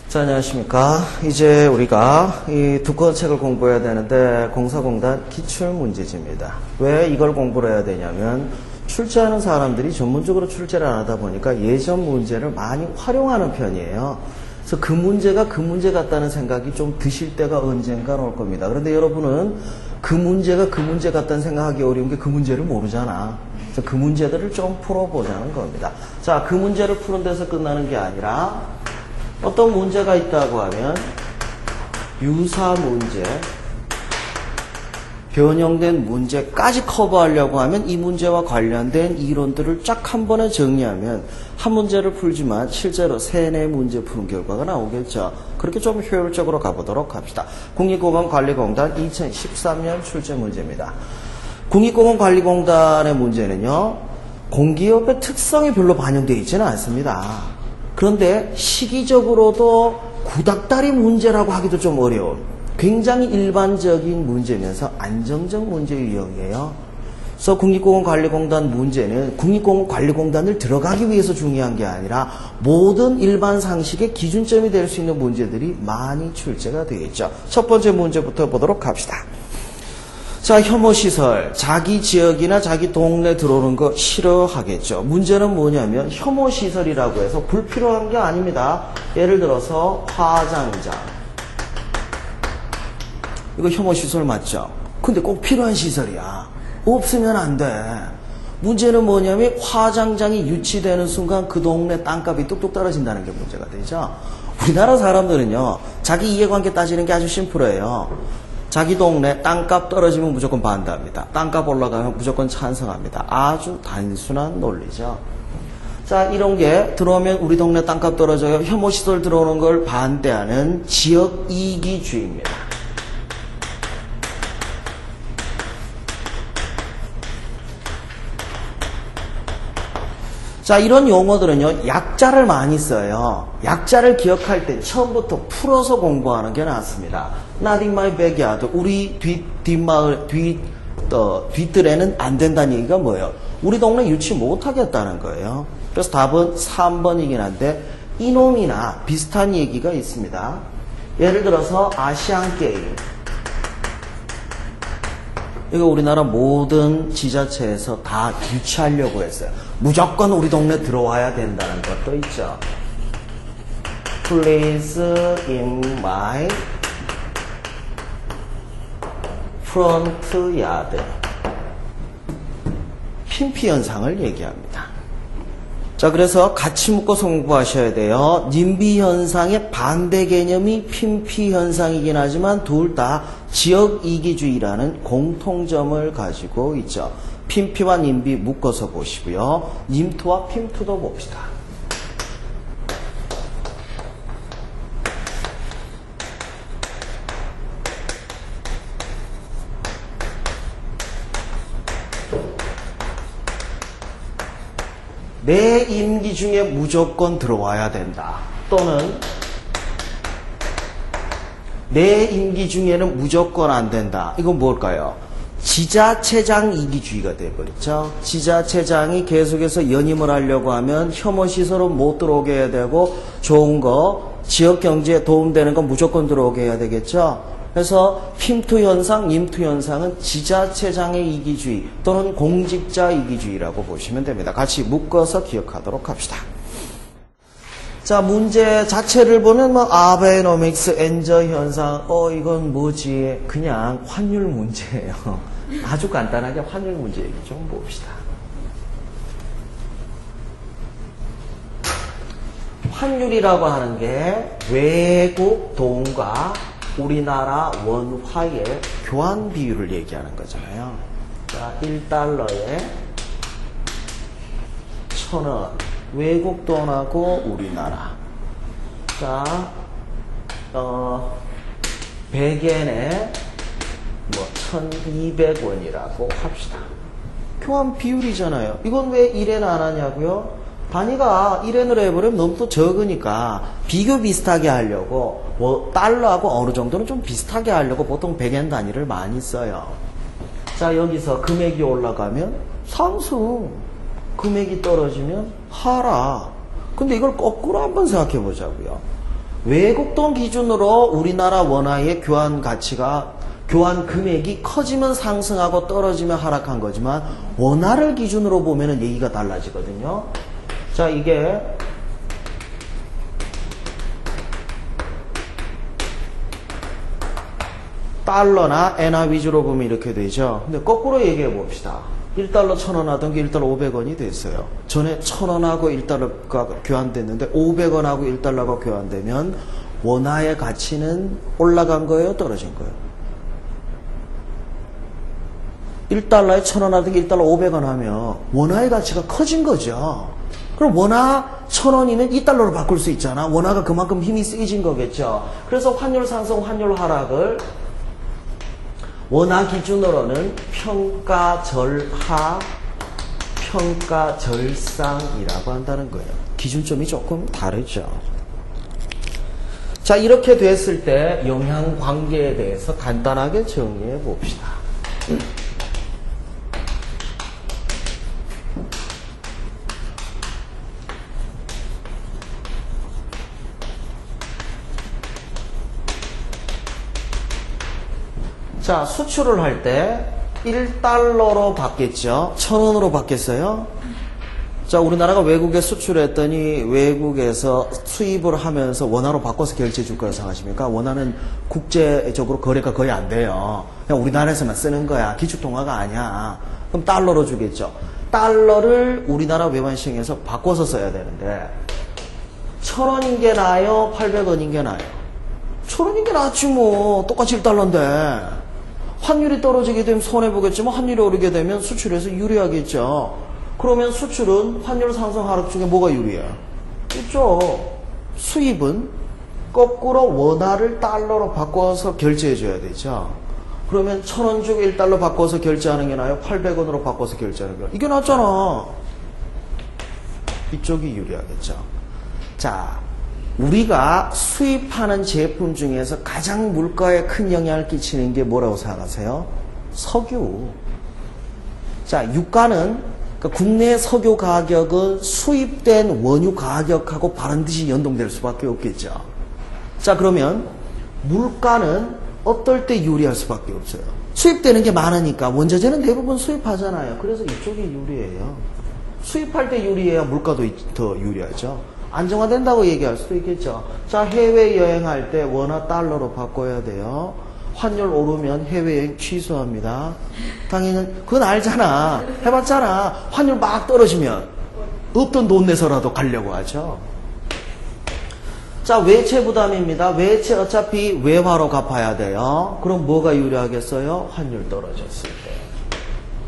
자, 안녕하십니까. 이제 우리가 이 두꺼운 책을 공부해야 되는데 공사공단 기출문제집입니다. 왜 이걸 공부를 해야 되냐면 출제하는 사람들이 전문적으로 출제를 안 하다 보니까 예전 문제를 많이 활용하는 편이에요. 그래서 그 문제가 그 문제 같다는 생각이 좀 드실 때가 언젠가 올 겁니다. 그런데 여러분은 그 문제가 그 문제 같다는 생각하기 어려운 게 그 문제를 모르잖아. 그래서 그 문제들을 좀 풀어보자는 겁니다. 자, 그 문제를 푸는 데서 끝나는 게 아니라 어떤 문제가 있다고 하면 유사 문제, 변형된 문제까지 커버하려고 하면 이 문제와 관련된 이론들을 쫙 한 번에 정리하면 한 문제를 풀지만 실제로 3, 4문제 푸는 결과가 나오겠죠. 그렇게 좀 효율적으로 가보도록 합시다. 국립공원관리공단 2013년 출제 문제입니다. 국립공원관리공단의 문제는요, 공기업의 특성이 별로 반영되어 있지는 않습니다. 그런데 시기적으로도 구닥다리 문제라고 하기도 좀 어려운 굉장히 일반적인 문제면서 안정적 문제 유형이에요. 그래서 국립공원관리공단 문제는 국립공원관리공단을 들어가기 위해서 중요한 게 아니라 모든 일반 상식의 기준점이 될 수 있는 문제들이 많이 출제가 되어 있죠. 첫 번째 문제부터 보도록 합시다. 자, 혐오시설, 자기 지역이나 자기 동네 들어오는 거 싫어하겠죠. 문제는 뭐냐면 혐오시설이라고 해서 불필요한 게 아닙니다. 예를 들어서 화장장. 이거 혐오시설 맞죠? 근데 꼭 필요한 시설이야. 없으면 안 돼. 문제는 뭐냐면 화장장이 유치되는 순간 그 동네 땅값이 뚝뚝 떨어진다는 게 문제가 되죠. 우리나라 사람들은요, 자기 이해관계 따지는 게 아주 심플해요. 자기 동네 땅값 떨어지면 무조건 반대합니다. 땅값 올라가면 무조건 찬성합니다. 아주 단순한 논리죠. 자, 이런 게 들어오면 우리 동네 땅값 떨어져요. 혐오시설 들어오는 걸 반대하는 지역 이기주의입니다. 자, 이런 용어들은요, 약자를 많이 써요. 약자를 기억할 때 처음부터 풀어서 공부하는 게 낫습니다. Not in my backyard. 우리 뒷마을, 뒷뜰에는 안 된다는 얘기가 뭐예요? 우리 동네 유치 못하겠다는 거예요. 그래서 답은 3번이긴 한데, 이놈이나 비슷한 얘기가 있습니다. 예를 들어서 아시안게임. 이거 우리나라 모든 지자체에서 다 유치하려고 했어요. 무조건 우리 동네 들어와야 된다는 것도 있죠. Please in my front yard. 핀피 현상을 얘기합니다. 자, 그래서 같이 묶어서 공부하셔야 돼요. 님비 현상의 반대 개념이 핀피 현상이긴 하지만 둘 다 지역 이기주의라는 공통점을 가지고 있죠. 핀피와 님비 묶어서 보시고요. 님투와 핀투도 봅시다. 내 임기 중에 무조건 들어와야 된다. 또는 내 임기 중에는 무조건 안 된다. 이건 뭘까요? 지자체장 이기주의가 되어버렸죠. 지자체장이 계속해서 연임을 하려고 하면 혐오시설은 못 들어오게 해야 되고 좋은 거, 지역경제에 도움되는 건 무조건 들어오게 해야 되겠죠. 그래서 핀투 현상, 님투 현상은 지자체장의 이기주의 또는 공직자 이기주의라고 보시면 됩니다. 같이 묶어서 기억하도록 합시다. 자, 문제 자체를 보면 뭐 아베노믹스, 엔저 현상, 이건 뭐지? 그냥 환율 문제예요. 아주 간단하게 환율 문제 얘기 좀 봅시다. 환율이라고 하는 게 외국 돈과 우리나라 원화의 교환 비율을 얘기하는 거잖아요. 자, 1달러에 1,000원. 외국 돈하고 우리나라. 자, 100엔에 뭐 1,200원이라고 합시다. 교환 비율이잖아요. 이건 왜 1엔 안 하냐고요? 단위가 1엔으로 해버리면 너무 또 적으니까 비교 비슷하게 하려고 뭐 달러하고 어느 정도는 좀 비슷하게 하려고 보통 100엔 단위를 많이 써요. 자, 여기서 금액이 올라가면 상승, 금액이 떨어지면 하락. 근데 이걸 거꾸로 한번 생각해 보자고요. 외국 돈 기준으로 우리나라 원화의 교환 가치가 교환 금액이 커지면 상승하고 떨어지면 하락한 거지만 원화를 기준으로 보면은 얘기가 달라지거든요. 자, 이게 달러나 엔화 위주로 보면 이렇게 되죠. 근데 거꾸로 얘기해 봅시다. 1달러 1,000원 하던 게 1달러 500원이 됐어요. 전에 1,000원하고 1달러가 교환됐는데 500원하고 1달러가 교환되면 원화의 가치는 올라간 거예요? 떨어진 거예요? 1달러에 1,000원 하던 게 1달러 500원 하면 원화의 가치가 커진 거죠. 그럼 원화 1,000원이면 2달러로 바꿀 수 있잖아. 원화가 그만큼 힘이 세진 거겠죠. 그래서 환율 상승, 환율 하락을 원화 기준으로는 평가절하, 평가절상이라고 한다는 거예요. 기준점이 조금 다르죠. 자, 이렇게 됐을 때 영향관계에 대해서 간단하게 정리해 봅시다. 자, 수출을 할 때 1달러로 받겠죠. 1,000원으로 받겠어요. 자, 우리나라가 외국에 수출했더니 외국에서 수입을 하면서 원화로 바꿔서 결제해 줄 거라고 생각하십니까? 원화는 국제적으로 거래가 거의 안 돼요. 그냥 우리나라에서만 쓰는 거야. 기축통화가 아니야. 그럼 달러로 주겠죠. 달러를 우리나라 외환시장에서 바꿔서 써야 되는데 1,000원인 게 나아요? 800원인 게 나아요? 1,000원인 게 낫지 뭐. 똑같이 1달러인데. 환율이 떨어지게 되면 손해보겠지만 환율이 오르게 되면 수출에서 유리하겠죠. 그러면 수출은 환율 상승 하락 중에 뭐가 유리해요? 있죠. 수입은 거꾸로 원화를 달러로 바꿔서 결제해줘야 되죠. 그러면 1,000원 주고 1달러 바꿔서 결제하는 게 나아요? 800원으로 바꿔서 결제하는 게 나아요? 이게 낫잖아. 이쪽이 유리하겠죠. 자, 우리가 수입하는 제품 중에서 가장 물가에 큰 영향을 끼치는 게 뭐라고 생각하세요? 석유. 자, 유가는 그러니까 국내 석유 가격은 수입된 원유 가격하고 반드시 연동될 수밖에 없겠죠. 자, 그러면 물가는 어떨 때 유리할 수밖에 없어요? 수입되는 게 많으니까 원자재는 대부분 수입하잖아요. 그래서 이쪽이 유리해요. 수입할 때 유리해야 물가도 더 유리하죠. 안정화된다고 얘기할 수도 있겠죠. 자, 해외여행할 때 원화 달러로 바꿔야 돼요. 환율 오르면 해외여행 취소합니다. 당연히 그건 알잖아. 해봤잖아. 환율 막 떨어지면 없던 돈 내서라도 가려고 하죠. 자, 외채 부담입니다. 외채 어차피 외화로 갚아야 돼요. 그럼 뭐가 유리하겠어요? 환율 떨어졌을 때.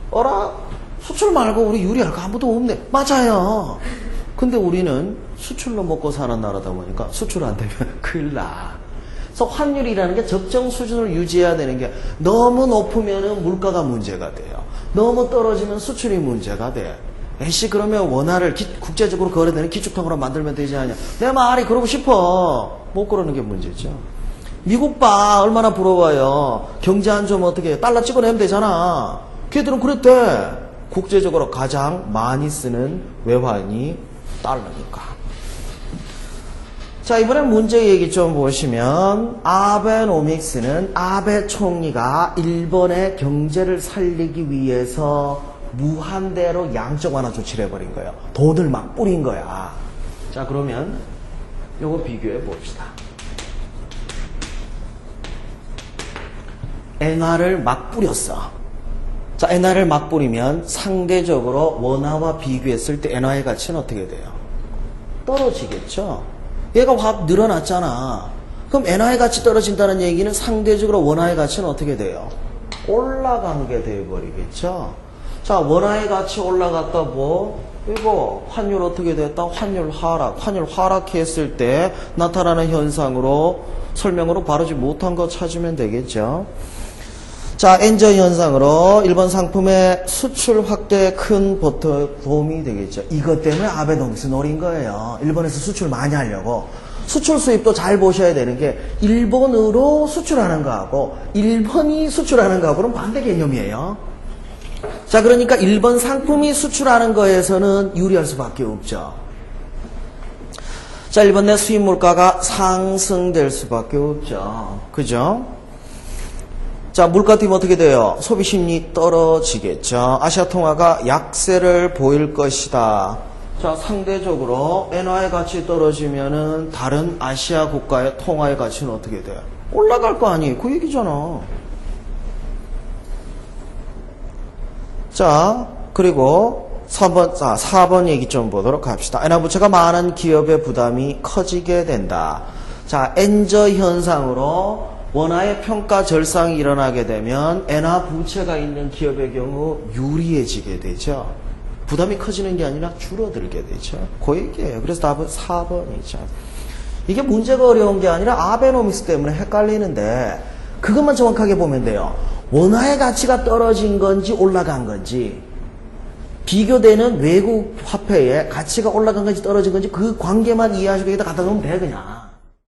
어라? 수출 말고 우리 유리할 거 아무도 없네. 맞아요. 근데 우리는 수출로 먹고 사는 나라다 보니까 수출 안 되면 큰일 나. 그래서 환율이라는 게 적정 수준을 유지해야 되는 게 너무 높으면 물가가 문제가 돼요. 너무 떨어지면 수출이 문제가 돼. 에이씨, 그러면 원화를 국제적으로 거래되는 기축통화로 만들면 되지 않냐. 내 말이 그러고 싶어. 못 그러는 게 문제죠. 미국 봐. 얼마나 부러워요. 경제 안 좋으면 어떻게 해. 달러 찍어내면 되잖아. 걔들은 그랬대. 국제적으로 가장 많이 쓰는 외환이 달러니까. 자, 이번엔 문제 얘기 좀 보시면 아베노믹스는 아베 총리가 일본의 경제를 살리기 위해서 무한대로 양적 완화 조치를 해버린 거예요. 돈을 막 뿌린 거야. 자, 그러면 요거 비교해 봅시다. 엔화를 막 뿌렸어. 자, 엔화를 막 뿌리면 상대적으로 원화와 비교했을 때 엔화의 가치는 어떻게 돼요? 떨어지겠죠? 얘가 확 늘어났잖아. 그럼 엔화의 가치 떨어진다는 얘기는 상대적으로 원화의 가치는 어떻게 돼요? 올라간 게 돼버리겠죠? 자, 원화의 가치 올라갔다 뭐? 이거 환율 어떻게 됐다? 환율 하락. 환율 하락했을 때 나타나는 현상으로 설명으로 바르지 못한 거 찾으면 되겠죠? 자, 엔저 현상으로 일본 상품의 수출 확대에 큰 도움이 되겠죠. 이것 때문에 아베노믹스 노린 거예요. 일본에서 수출 많이 하려고. 수출 수입도 잘 보셔야 되는 게 일본으로 수출하는 거하고 일본이 수출하는 거하고는 반대 개념이에요. 자, 그러니까 일본 상품이 수출하는 거에서는 유리할 수밖에 없죠. 자, 1번 내 수입 물가가 상승될 수밖에 없죠. 그죠? 자, 물가 뛰면 어떻게 돼요? 소비 심리 떨어지겠죠. 아시아 통화가 약세를 보일 것이다. 자, 상대적으로 엔화의 가치 떨어지면은 다른 아시아 국가의 통화의 가치는 어떻게 돼요? 올라갈 거 아니에요. 그 얘기잖아. 자, 그리고 4번 얘기 좀 보도록 합시다. 엔화 부채가 많은 기업의 부담이 커지게 된다. 자, 엔저 현상으로 원화의 평가 절상이 일어나게 되면 엔화 부채가 있는 기업의 경우 유리해지게 되죠. 부담이 커지는 게 아니라 줄어들게 되죠. 그 얘기예요. 그래서 답은 4번이죠. 이게 문제가 어려운 게 아니라 아베노믹스 때문에 헷갈리는데 그것만 정확하게 보면 돼요. 원화의 가치가 떨어진 건지 올라간 건지 비교되는 외국 화폐의 가치가 올라간 건지 떨어진 건지 그 관계만 이해하시고 여기다 갖다 놓으면 돼 그냥.